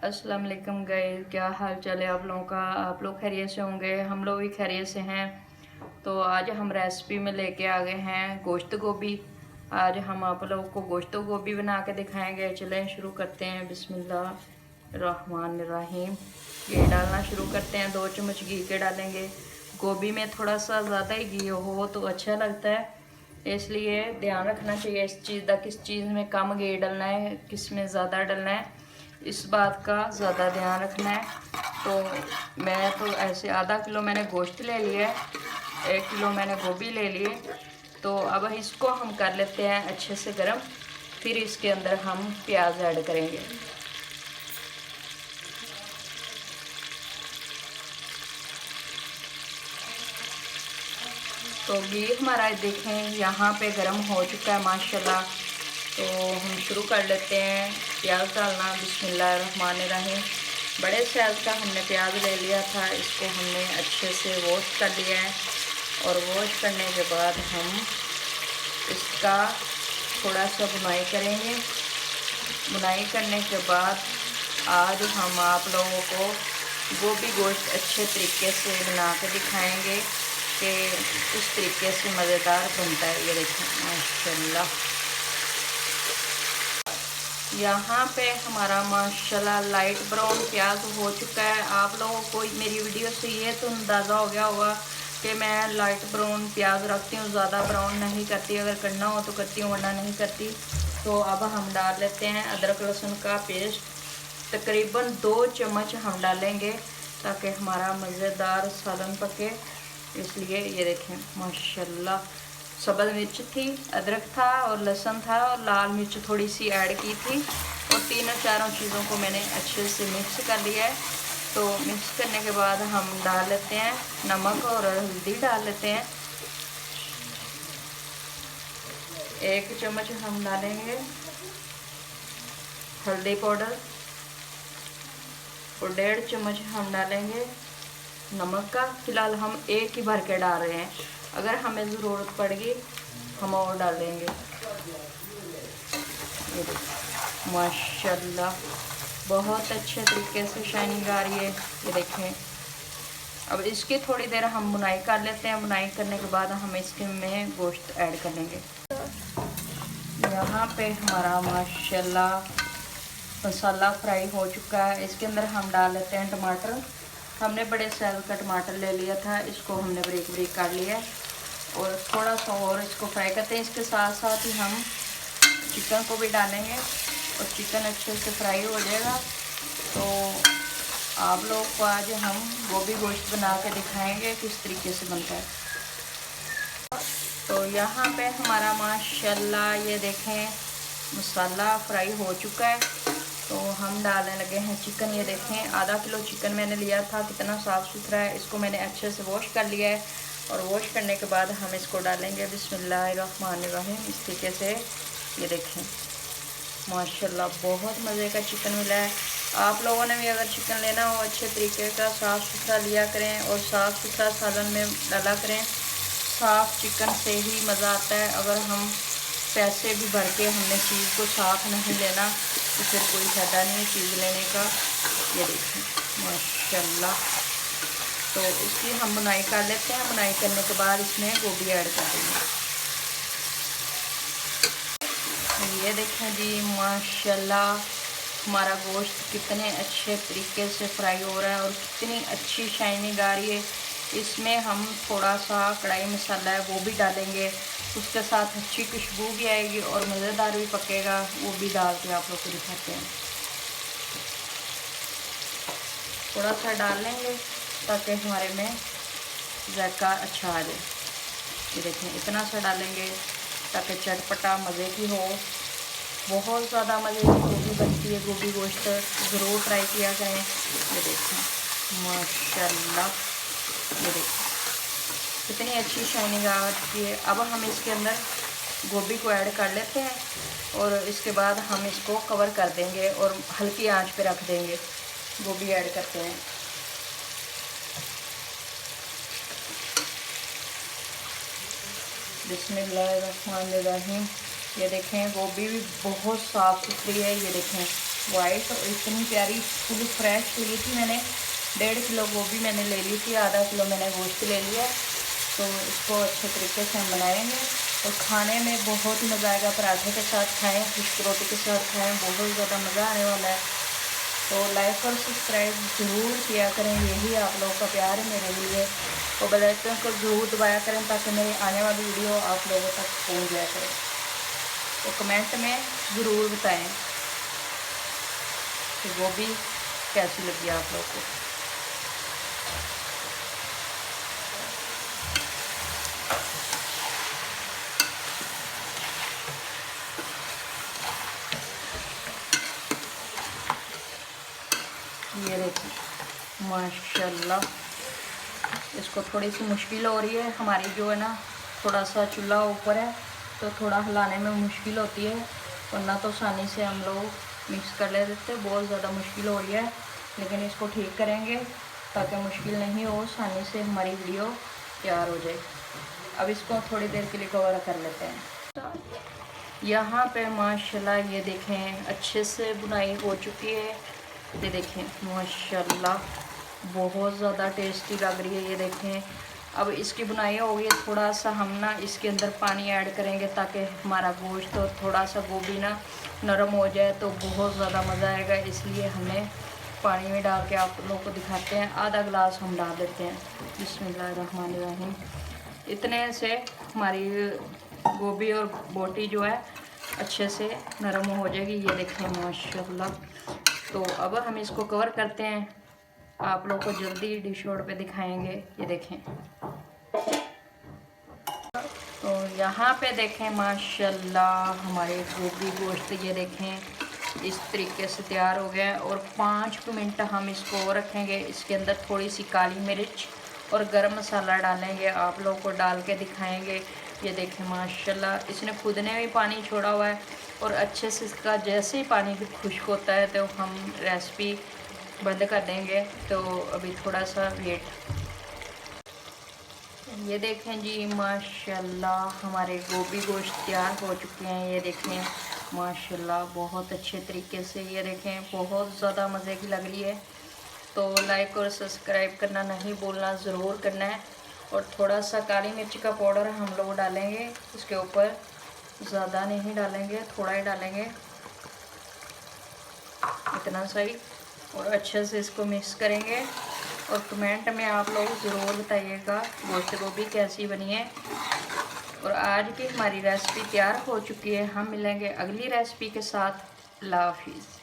अस्सलाम वालेकुम गाइस, क्या हाल चाल है आप लोगों का। आप लोग खैरियत से होंगे, हम लोग भी खैरियत से हैं। तो आज हम रेसिपी में लेके आ गए हैं गोश्त गोभी। आज हम आप लोगों को गोश्त गोभी बना के दिखाएंगे। चलें शुरू करते हैं। बिस्मिल्लाह रहमान रहीम। घी डालना शुरू करते हैं। 2 चम्मच घी के डालेंगे। गोभी में थोड़ा सा ज़्यादा ही घी हो तो अच्छा लगता है, इसलिए ध्यान रखना चाहिए इस चीज़ का, किस चीज़ में कम घी डालना है, किस में ज़्यादा डालना है, इस बात का ज़्यादा ध्यान रखना है। तो मैं तो ऐसे आधा किलो मैंने गोश्त ले लिया है, 1 किलो मैंने गोभी ले लिए। तो अब इसको हम कर लेते हैं अच्छे से गर्म, फिर इसके अंदर हम प्याज ऐड करेंगे। तो घी हमारा देखें यहाँ पे गर्म हो चुका है माशाल्लाह। तो हम शुरू कर लेते हैं प्याज डालना। बिस्मिल्लाहिर्रहमानिर्रहीम। बड़े साइज़ का हमने प्याज ले लिया था, इसको हमने अच्छे से वॉश कर लिया है। और वॉश करने के बाद हम इसका थोड़ा सा बुनाई करेंगे। बुनाई करने के बाद आज हम आप लोगों को गोभी गोश्त अच्छे तरीके से बना के दिखाएंगे कि इस तरीके से मज़ेदार बनता है। ये देखें माशाल्लाह, यहाँ पे हमारा माशाल्लाह लाइट ब्राउन प्याज हो चुका है। आप लोगों को मेरी वीडियो से ये तो अंदाज़ा हो गया होगा कि मैं लाइट ब्राउन प्याज रखती हूँ, ज़्यादा ब्राउन नहीं करती। अगर करना हो तो करती हूँ, वरना नहीं करती। तो अब हम डाल लेते हैं अदरक लहसुन का पेस्ट। तकरीबन 2 चम्मच हम डालेंगे ताकि हमारा मज़ेदार सालन पके, इसलिए ये देखें माशाल्लाह। सब्ज़ मिर्च थी, अदरक था और लहसुन था और लाल मिर्च थोड़ी सी ऐड की थी, और तीनों चारों चीज़ों को मैंने अच्छे से मिक्स कर लिया है। तो मिक्स करने के बाद हम डाल लेते हैं नमक और हल्दी डाल लेते हैं। 1 चम्मच हम डालेंगे हल्दी पाउडर और 1.5 चम्मच हम डालेंगे नमक का। फिलहाल हम एक ही भर के डाल रहे हैं, अगर हमें ज़रूरत पड़ेगी हम और डालेंगे। माशाल्लाह बहुत अच्छे तरीके से शाइनिंग आ रही है, ये देखें। अब इसकी थोड़ी देर हम बुनाई कर लेते हैं। बुनाई करने के बाद हम इसके में गोश्त ऐड करेंगे। यहाँ पे हमारा माशाल्लाह मसाला फ्राई हो चुका है। इसके अंदर हम डाल लेते हैं टमाटर। हमने बड़े साइज़ का टमाटर ले लिया था, इसको हमने बारीक बारीक काट लिया है और थोड़ा सा और इसको फ्राई करते हैं। इसके साथ साथ ही हम चिकन को भी डालेंगे और चिकन अच्छे से फ्राई हो जाएगा। तो आप लोग को आज हम गोभी गोश्त बना के दिखाएंगे किस तरीके से बनता है। तो यहाँ पे हमारा माशाल्लाह ये देखें मसाला फ्राई हो चुका है। तो हम डालने लगे हैं चिकन। ये देखें आधा किलो चिकन मैंने लिया था, कितना साफ़ सुथरा है। इसको मैंने अच्छे से वॉश कर लिया है और वॉश करने के बाद हम इसको डालेंगे। बिस्मिल्लाहिर्रहमानिर्रहीम। इस तरीके से ये देखें माशाल्लाह बहुत मज़े का चिकन मिला है। आप लोगों ने भी अगर चिकन लेना हो अच्छे तरीके का साफ़ सुथरा लिया करें और साफ़ सुथरा सालन में डाला करें। साफ़ चिकन से ही मज़ा आता है। अगर हम पैसे भी भर के हमने चीज़ को साफ़ नहीं लेना तो फिर कोई फ़ायदा नहीं है चीज़ लेने का। ये देखें माशाल्लाह। तो इसकी हम बुनाई कर लेते हैं। बुनाई करने के बाद इसमें गोभी ऐड कर देंगे। ये देखें जी माशाल्लाह हमारा गोश्त कितने अच्छे तरीके से फ्राई हो रहा है और कितनी अच्छी शाइनिंग आ रही है। इसमें हम थोड़ा सा कढ़ाई मसाला है वो भी डालेंगे, उसके साथ अच्छी खुशबू भी आएगी और मज़ेदार भी पकेगा। वो भी डाल के आप लोग को दिखाते हैं। थोड़ा सा डाल लेंगे ताकि हमारे में जायका अच्छा आ जाए। ये देखें इतना सा डालेंगे ताकि चटपटा मज़े की हो। बहुत ज़्यादा मज़े की गोभी बनती है। गोभी गोश्त ज़रूर ट्राई किया करें। ये देखें माशाल्लाह, ये देखें कितनी अच्छी शाइनिंग आ चुकी है। अब हम इसके अंदर गोभी को ऐड कर लेते हैं और इसके बाद हम इसको कवर कर देंगे और हल्की आंच पे रख देंगे। गोभी ऐड करते हैं। बिस्मिल्लाहिर्रहमानिर्रहीम। ये देखें गोभी भी बहुत साफ़ सुथरी है। ये देखें वाइट और इतनी प्यारी फुल फ्रेश हुई थी। मैंने 1.5 किलो गोभी मैंने ले ली थी, आधा किलो मैंने गोश्त ले लिया। तो इसको अच्छे तरीके से हम बनाएंगे और खाने में बहुत ही मज़ा आएगा। पराठे के साथ खाएं, फिश रोटी के साथ खाएं, बहुत ज़्यादा मज़ा आने वाला है। तो लाइक और सब्सक्राइब ज़रूर किया करें, यही आप लोगों का प्यार है मेरे लिए। तो बेल आइकन को ज़रूर दबाया करें ताकि मेरी आने वाली वीडियो आप लोगों तक पहुँच जाया करें। तो कमेंट में ज़रूर बताएं कि गोभी कैसी लगी आप लोगों को। ये देखिए माशाल्लाह, इसको थोड़ी सी मुश्किल हो रही है। हमारी जो है ना थोड़ा सा चूल्हा ऊपर है तो थोड़ा हिलाने में मुश्किल होती है, वरना तो आसानी से हम लोग मिक्स कर ले देते। बहुत ज़्यादा मुश्किल हो रही है, लेकिन इसको ठीक करेंगे ताकि मुश्किल नहीं हो, आसानी से हमारी वीडियो तैयार हो जाए। अब इसको थोड़ी देर के लिए कवर कर लेते हैं। यहाँ पे माशाल्लाह ये देखें अच्छे से बुनाई हो चुकी है। ये देखें माशाल्लाह बहुत ज़्यादा टेस्टी लग रही है। ये देखें अब इसकी बुनाई हो गई। थोड़ा सा हम ना इसके अंदर पानी ऐड करेंगे ताकि हमारा गोश्त और थोड़ा सा गोभी ना नरम हो जाए, तो बहुत ज़्यादा मज़ा आएगा। इसलिए हमें पानी में डाल के आप लोगों को दिखाते हैं। आधा गिलास हम डाल देते हैं। बिस्मिल्लाहिर्रहमानिर्रहीम। इतने से हमारी गोभी और बोटी जो है अच्छे से नरम हो जाएगी। ये देखें माशाल्लाह। तो अब हम इसको कवर करते हैं, आप लोग को जल्दी डिश आउट पे दिखाएंगे। ये देखें तो यहाँ पे देखें माशाल्लाह हमारे गोभी गोश्त ये देखें इस तरीके से तैयार हो गया है। और 5 मिनट हम इसको रखेंगे। इसके अंदर थोड़ी सी काली मिर्च और गरम मसाला डालेंगे, आप लोग को डाल के दिखाएंगे। ये देखें माशाल्लाह इसने खुद ने भी पानी छोड़ा हुआ है और अच्छे से इसका जैसे ही पानी भी खुश्क होता है तो हम रेसिपी बंद कर देंगे। तो अभी थोड़ा सा वेट। ये देखें जी माशाल्लाह हमारे गोभी गोश्त तैयार हो चुके हैं। ये देखें माशाल्लाह बहुत अच्छे तरीके से। ये देखें बहुत ज़्यादा मज़े की लग रही है। तो लाइक और सब्सक्राइब करना नहीं भूलना, ज़रूर करना है। और थोड़ा सा काली मिर्च का पाउडर हम लोग डालेंगे इसके ऊपर, ज़्यादा नहीं डालेंगे, थोड़ा ही डालेंगे, इतना सही। और अच्छे से इसको मिक्स करेंगे और कमेंट में आप लोग ज़रूर बताइएगा गोश्त गोभी कैसी बनी है। और आज की हमारी रेसिपी तैयार हो चुकी है। हम मिलेंगे अगली रेसिपी के साथ। अल्लाह हाफिज़।